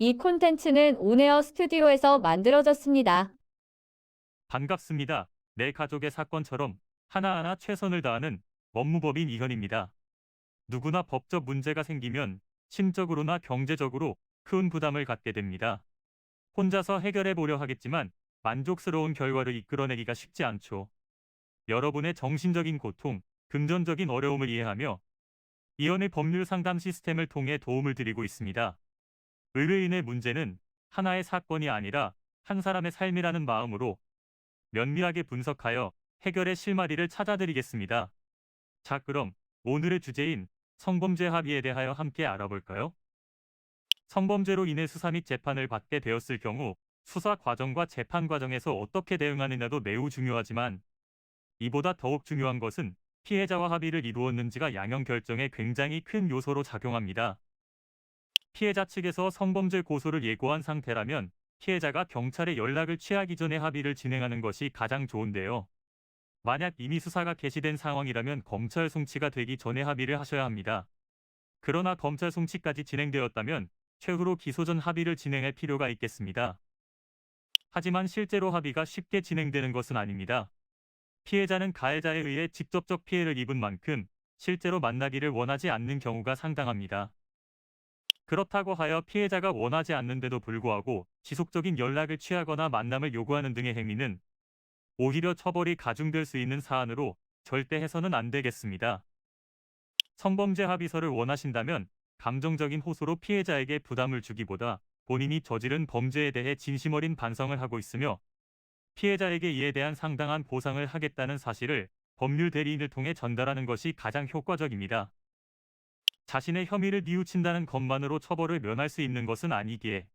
이 콘텐츠는 온에어 스튜디오에서 만들어졌습니다. 반갑습니다. 내 가족의 사건처럼 하나하나 최선을 다하는 법무법인 이현입니다. 누구나 법적 문제가 생기면 심적으로나 경제적으로 큰 부담을 갖게 됩니다. 혼자서 해결해 보려 하겠지만 만족스러운 결과를 이끌어내기가 쉽지 않죠. 여러분의 정신적인 고통, 금전적인 어려움을 이해하며 이현의 법률 상담 시스템을 통해 도움을 드리고 있습니다. 의뢰인의 문제는 하나의 사건이 아니라 한 사람의 삶이라는 마음으로 면밀하게 분석하여 해결의 실마리를 찾아드리겠습니다. 자, 그럼 오늘의 주제인 성범죄 합의에 대하여 함께 알아볼까요? 성범죄로 인해 수사 및 재판을 받게 되었을 경우 수사 과정과 재판 과정에서 어떻게 대응하느냐도 매우 중요하지만 이보다 더욱 중요한 것은 피해자와 합의를 이루었는지가 양형 결정에 굉장히 큰 요소로 작용합니다. 피해자 측에서 성범죄 고소를 예고한 상태라면 피해자가 경찰에 연락을 취하기 전에 합의를 진행하는 것이 가장 좋은데요. 만약 이미 수사가 개시된 상황이라면 검찰 송치가 되기 전에 합의를 하셔야 합니다. 그러나 검찰 송치까지 진행되었다면 최후로 기소 전 합의를 진행할 필요가 있겠습니다. 하지만 실제로 합의가 쉽게 진행되는 것은 아닙니다. 피해자는 가해자에 의해 직접적 피해를 입은 만큼 실제로 만나기를 원하지 않는 경우가 상당합니다. 그렇다고 하여 피해자가 원하지 않는데도 불구하고 지속적인 연락을 취하거나 만남을 요구하는 등의 행위는 오히려 처벌이 가중될 수 있는 사안으로 절대 해서는 안 되겠습니다. 성범죄 합의서를 원하신다면 감정적인 호소로 피해자에게 부담을 주기보다 본인이 저지른 범죄에 대해 진심 어린 반성을 하고 있으며 피해자에게 이에 대한 상당한 보상을 하겠다는 사실을 법률 대리인을 통해 전달하는 것이 가장 효과적입니다. 자신의 혐의를 뉘우친다는 것만으로 처벌을 면할 수 있는 것은 아니기에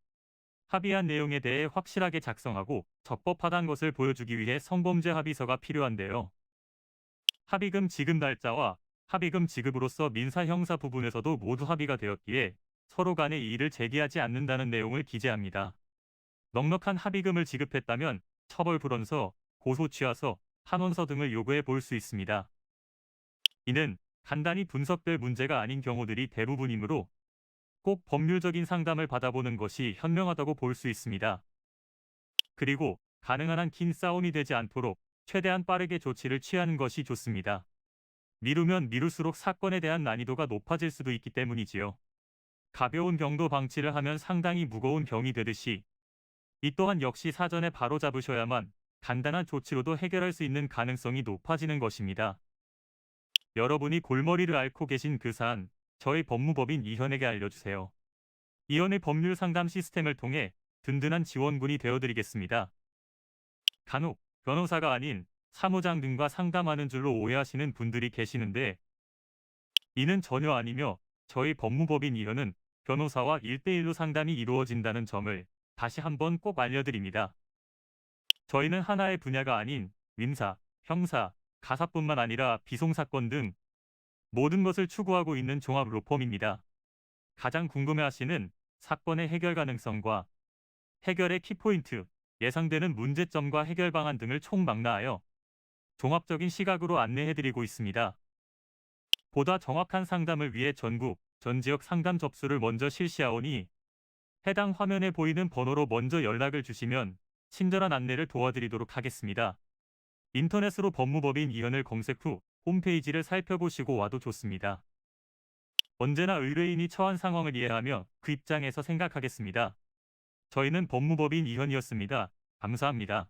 합의한 내용에 대해 확실하게 작성하고 적법하다는 것을 보여주기 위해 성범죄 합의서가 필요한데요. 합의금 지급 날짜와 합의금 지급으로서 민사 형사 부분에서도 모두 합의가 되었기에 서로 간에 이의를 제기하지 않는다는 내용을 기재합니다. 넉넉한 합의금을 지급했다면 처벌 불원서, 고소 취하서, 한원서 등을 요구해 볼 수 있습니다. 이는 간단히 분석될 문제가 아닌 경우들이 대부분이므로 꼭 법률적인 상담을 받아보는 것이 현명하다고 볼 수 있습니다. 그리고 가능한 한 긴 싸움이 되지 않도록 최대한 빠르게 조치를 취하는 것이 좋습니다. 미루면 미룰수록 사건에 대한 난이도가 높아질 수도 있기 때문이지요. 가벼운 병도 방치를 하면 상당히 무거운 병이 되듯이 이 또한 역시 사전에 바로잡으셔야만 간단한 조치로도 해결할 수 있는 가능성이 높아지는 것입니다. 여러분이 골머리를 앓고 계신 그 사안, 저희 법무법인 이현에게 알려주세요. 이현의 법률 상담 시스템을 통해 든든한 지원군이 되어드리겠습니다. 간혹 변호사가 아닌 사무장 등과 상담하는 줄로 오해하시는 분들이 계시는데 이는 전혀 아니며 저희 법무법인 이현은 변호사와 1대1로 상담이 이루어진다는 점을 다시 한번 꼭 알려드립니다. 저희는 하나의 분야가 아닌 민사, 형사, 가사뿐만 아니라 비송사건 등 모든 것을 추구하고 있는 종합 로펌입니다. 가장 궁금해하시는 사건의 해결 가능성과 해결의 키포인트, 예상되는 문제점과 해결 방안 등을 총망라하여 종합적인 시각으로 안내해드리고 있습니다. 보다 정확한 상담을 위해 전국, 전 지역 상담 접수를 먼저 실시하오니 해당 화면에 보이는 번호로 먼저 연락을 주시면 친절한 안내를 도와드리도록 하겠습니다. 인터넷으로 법무법인 이현을 검색 후 홈페이지를 살펴보시고 와도 좋습니다. 언제나 의뢰인이 처한 상황을 이해하며 그 입장에서 생각하겠습니다. 저희는 법무법인 이현이었습니다. 감사합니다.